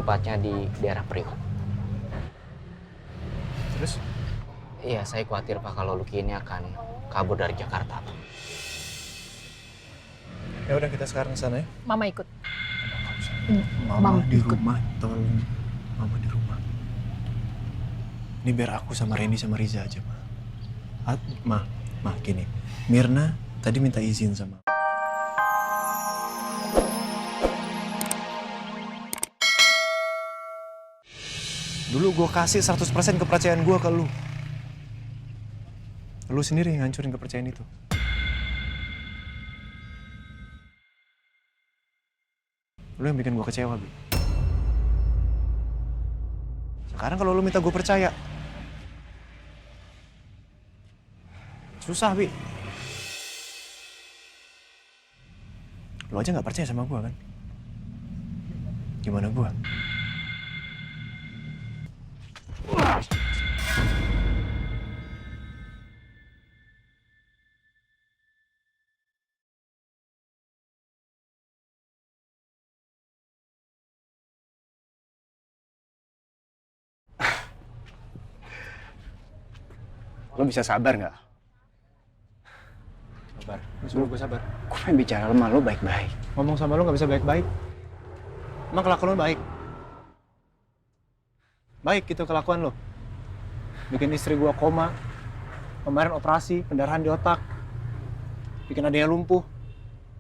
tepatnya di daerah Priok. Terus? Iya, saya khawatir Pak kalau Lucky ini akan kabur dari Jakarta, Pak. Ya udah, kita sekarang ke sana ya. Mama ikut. Mama di rumah, tolong. Mama di rumah. Ini biar aku sama Randy sama Riza aja, Ma. Ma, gini. Mirna tadi minta izin sama. Dulu gue kasih 100% kepercayaan gue ke lu. Lu sendiri yang ngancurin kepercayaan itu. Lu yang bikin gue kecewa, Bi. Sekarang kalau lu minta gue percaya, susah, Bi. Lu aja gak percaya sama gue kan? Gimana gue? Lo bisa sabar nggak? Sabar, lu suruh gue sabar. Gue pengen bicara sama lo baik-baik. Ngomong sama lu gak bisa baik-baik. Emang kelakuan lu baik? Baik gitu kelakuan lu. Bikin istri gua koma. Kemarin operasi, pendarahan di otak. Bikin adanya lumpuh.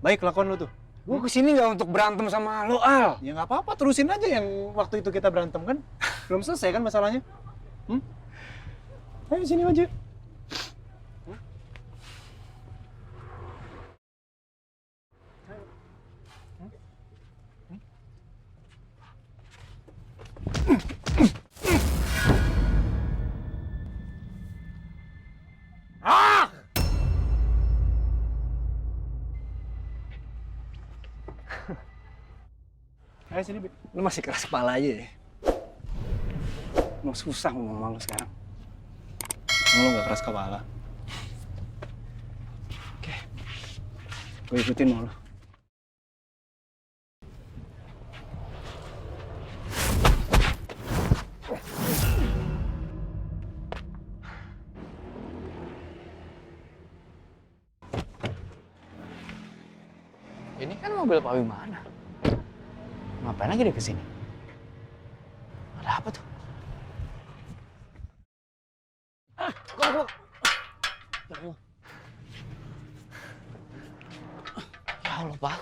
Baik kelakuan lu tuh. Gue kesini nggak untuk berantem sama lo, Al. Ya nggak apa-apa, terusin aja yang waktu itu kita berantem kan. Belum selesai kan masalahnya? Ayo sini aja. Ayo sini, Bi. Lo masih keras kepala aja ya. Mau susah ngomong sama lo sekarang. Emang lu gak keras kepala? Oke, gue ikutin mau lo. Ini kan mobil Pak Wimana. Ngapain lagi dia kesini? Ada apa tuh? Ya Allah, Pak.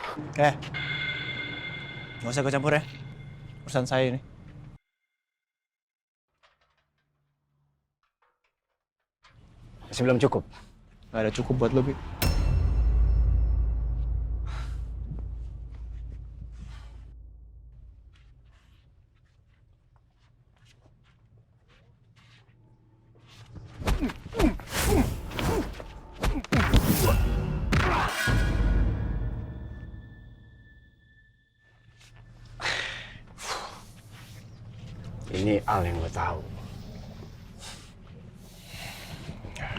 Gak usah gue campur ya. Urusan saya ini. Masih belum cukup. Gak ada cukup buat lo, Bi. Ini Al yang gue tahu.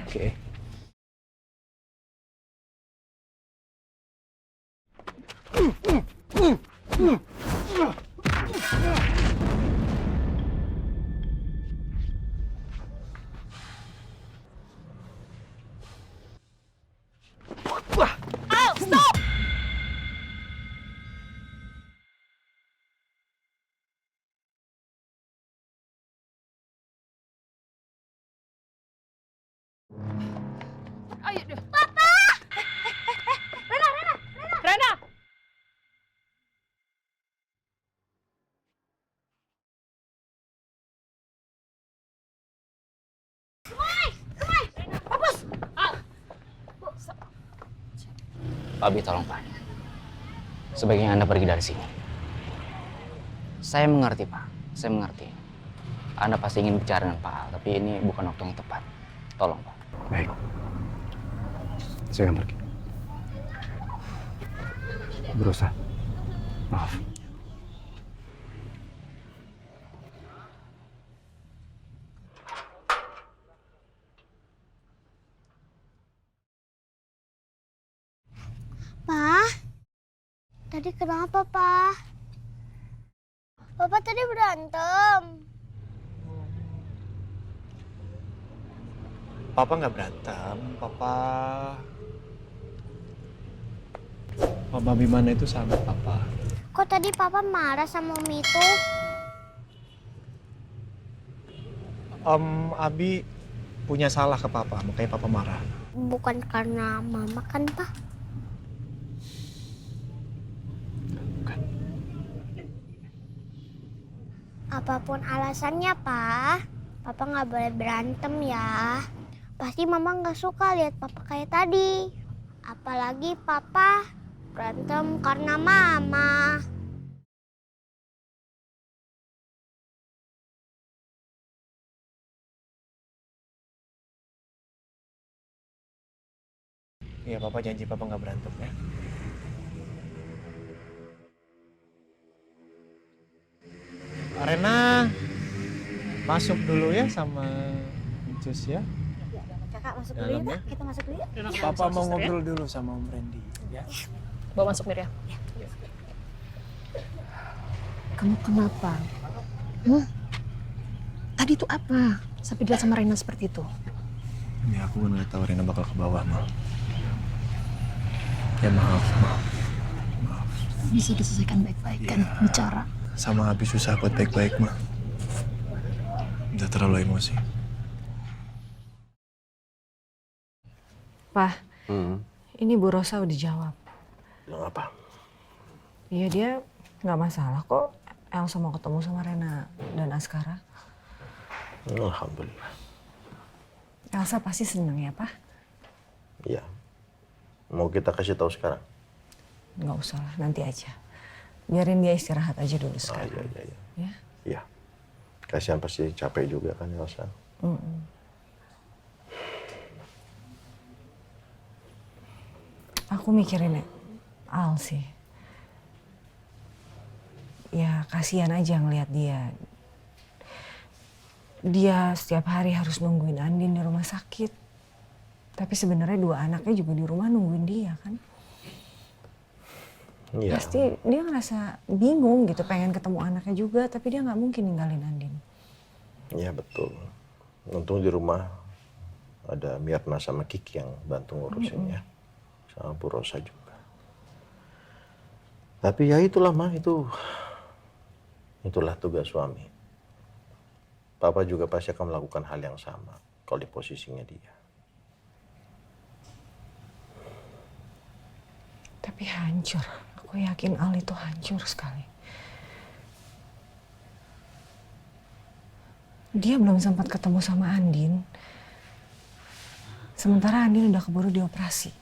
Oke. Ayo deh. Papa! Rena! Papus! Pak Abi, tolong Pak. Sebaiknya Anda pergi dari sini. Saya mengerti, Pak. Saya mengerti. Anda pasti ingin bicara dengan Pak Al, tapi ini bukan waktu yang tepat. Tolong, Pak. Baik. Saya akan pergi. Berusaha. Maaf. Pa, tadi kenapa, Pa? Papa tadi berantem. Papa nggak berantem. Papa Bimana itu sahabat Papa. Kok tadi Papa marah sama Umi itu? Abi punya salah ke Papa, makanya Papa marah. Bukan karena Mama kan, Pak? Bukan. Apapun alasannya, Pak, Papa nggak boleh berantem ya. Pasti Mama nggak suka lihat Papa kayak tadi. Apalagi Papa berantem karena Mama. Iya, Papa janji Papa nggak berantem ya. Arena, masuk dulu ya sama Jus ya. Kakak masuk dulu ya, Pak. Kita masuk dulu ya. Papa mau ngobrol dulu sama Om Randy ya. Bawa masuk Mir ya. Kamu kenapa? Tadi itu apa? Sampai dilihat sama Rena seperti itu. Ya aku kan nggak tahu Rena bakal ke bawah mal. Ya maaf. Bisa diselesaikan baik-baik kan, Iya. bicara. Sama Abi susah buat baik-baik mah. Udah terlalu emosi. Pak, ini Bu Rosa udah jawab. Bilang apa? Iya dia nggak masalah kok. Elsa mau ketemu sama Rena dan Askara. Alhamdulillah. Elsa pasti seneng ya Pak? Iya. Mau kita kasih tahu sekarang? Nggak usah lah, nanti aja. Biarin dia istirahat aja dulu sekarang. Iya. Ya? Iya. Kasihan pasti capek juga kan Elsa. Aku mikirin Al sih. Ya kasihan aja ngelihat dia. Dia setiap hari harus nungguin Andin di rumah sakit. Tapi sebenarnya dua anaknya juga di rumah nungguin dia kan. Iya. Pasti dia ngerasa bingung gitu, pengen ketemu anaknya juga, tapi dia nggak mungkin ninggalin Andin. Iya betul. Untung di rumah ada Mirna sama Kiki yang bantu ngurusinnya. Sama Bu Rosa juga. Tapi ya itulah mah, itulah tugas suami. Papa juga pasti akan melakukan hal yang sama kalau di posisinya dia. Tapi hancur. Aku yakin Al itu hancur sekali. Dia belum sempat ketemu sama Andin. Sementara Andin udah keburu dioperasi.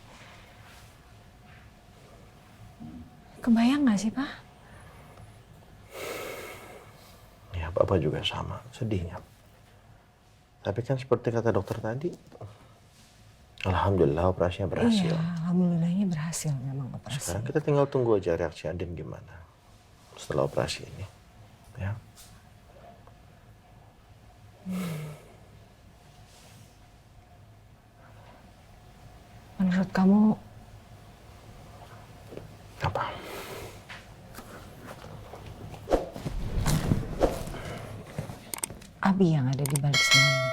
Kebayang gak sih, Pak? Ya, Papa juga sama, sedihnya. Tapi kan seperti kata dokter tadi, alhamdulillah operasinya berhasil. Iya, alhamdulillahnya berhasil memang operasi. Sekarang kita tinggal tunggu aja reaksi Andin gimana setelah operasi ini. Ya. Menurut kamu Apa? Abi yang ada di balik semua ini?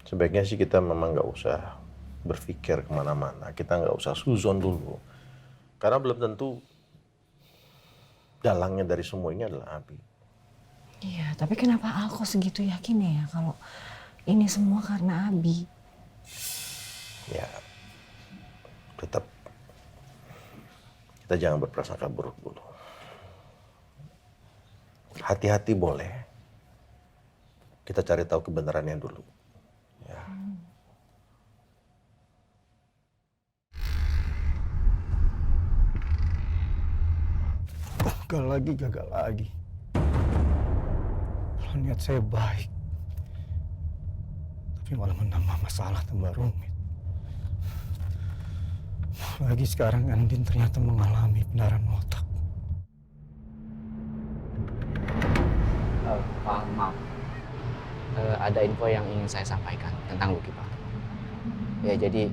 Sebaiknya sih kita memang nggak usah berpikir kemana-mana. Kita nggak usah suzon dulu. Karena belum tentu dalangnya dari semua ini adalah Abi. Iya, tapi kenapa Al kok segitu yakinnya ya kalau ini semua karena Abi? Ya, tetap kita jangan berprasangka buruk dulu. Hati-hati boleh. Kita cari tahu kebenarannya dulu. Ya. Gagal lagi. Kalau niat saya baik, tapi malah menambah masalah, tambah rumit. Lagi sekarang Andin ternyata mengalami pendarahan otak. Pak, maaf. Ada info yang ingin saya sampaikan tentang Lucky, Pak. Ya, jadi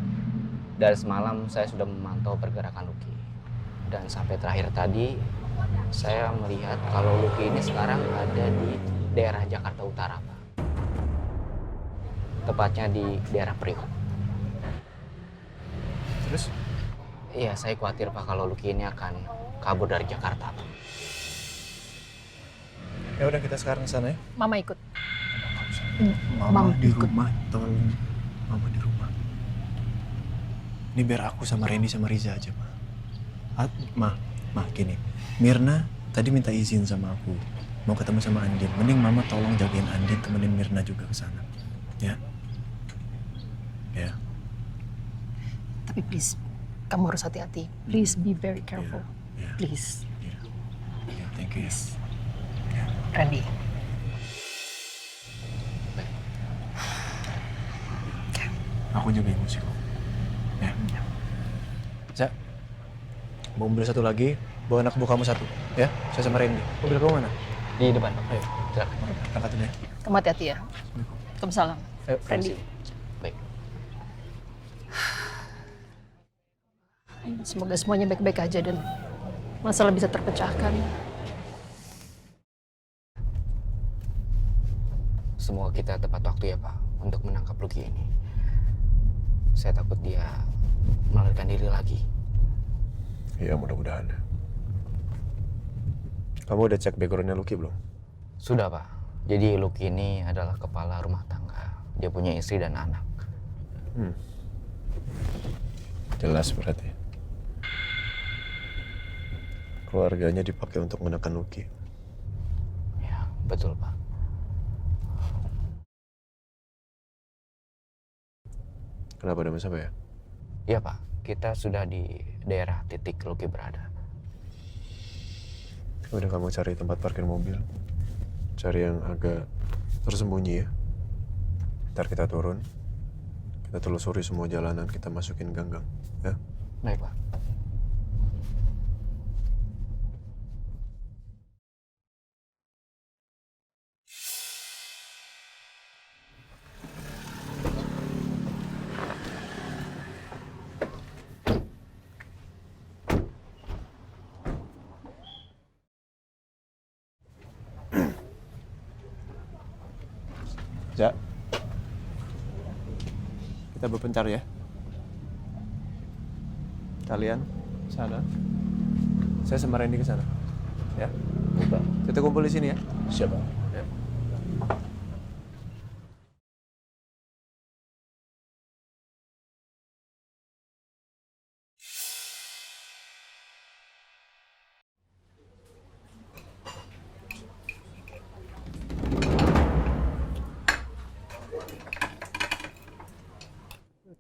dari semalam saya sudah memantau pergerakan Lucky. Dan sampai terakhir tadi, saya melihat kalau Lucky ini sekarang ada di daerah Jakarta Utara, Pak. Tepatnya di daerah Priok. Terus? Iya, saya khawatir Pak kalau Lucky ini akan kabur dari Jakarta, Pak. Ya udah kita sekarang ke sana ya. Mama ikut. Mama di rumah, tolong. Mama di rumah. Ini biar aku sama Randy sama Riza aja, Ma. Ma, gini. Mirna tadi minta izin sama aku. Mau ketemu sama Andin. Mending Mama tolong jagain Andin, temenin Mirna juga ke sana. Ya? Ya. Tapi please, kamu harus hati-hati. Please be very careful. Ya. Please. Ya, thank you. Randy. Aku juga emosi kok. Ya. Za, bawa mobil satu lagi, bawa anak buah kamu satu. Ya, saya sama Randy. Mobil kamu mana? Di depan, Pak. Ayo, Silakan. berangkat dulu ya. Kamu hati-hati ya. Waalaikumsalam. Ayo, Randy. Baik. Semoga semuanya baik-baik aja dan masalah bisa terpecahkan. Semoga kita tepat waktu ya, Pak, untuk menangkap Lucky ini. Saya takut dia melarikan diri lagi. Iya, mudah-mudahan. Kamu udah cek backgroundnya Lucky belum? Sudah, Pak. Jadi Lucky ini adalah kepala rumah tangga. Dia punya istri dan anak. Jelas berarti. Keluarganya dipakai untuk menekan Lucky. Ya, betul, Pak. Kenapa ada masalah ya? Iya, Pak. Kita sudah di daerah titik Lucky berada. Udah, kamu cari tempat parkir mobil. Cari yang agak tersembunyi ya. Ntar kita turun. Kita telusuri semua jalanan, kita masukin gang-gang. Ya? Baik, Pak. Ja. Kita berpencar ya. Kalian sana. Saya sama Randy ke sana. Ya. Kita kumpul di sini ya. Siapa? Ya.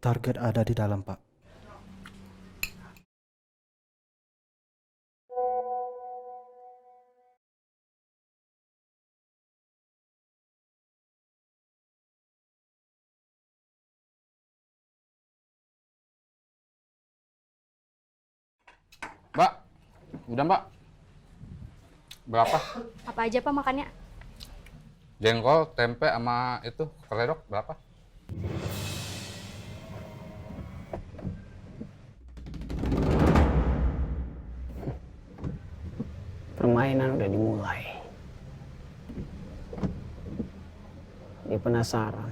Target ada di dalam, Pak. Mbak, udah Mbak. Berapa? Apa aja Pak makannya? Jengkol, tempe, sama itu keledok berapa? Permainan udah dimulai. Dia penasaran.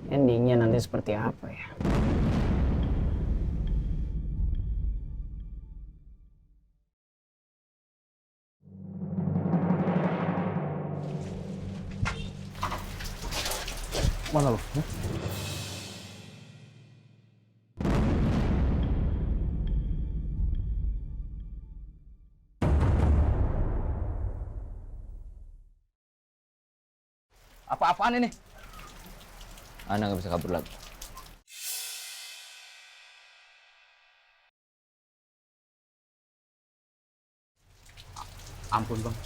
Endingnya nanti seperti apa ya? Mana lu? Apa-apaan ini? Anda nggak bisa kabur lagi. Ampun Bang.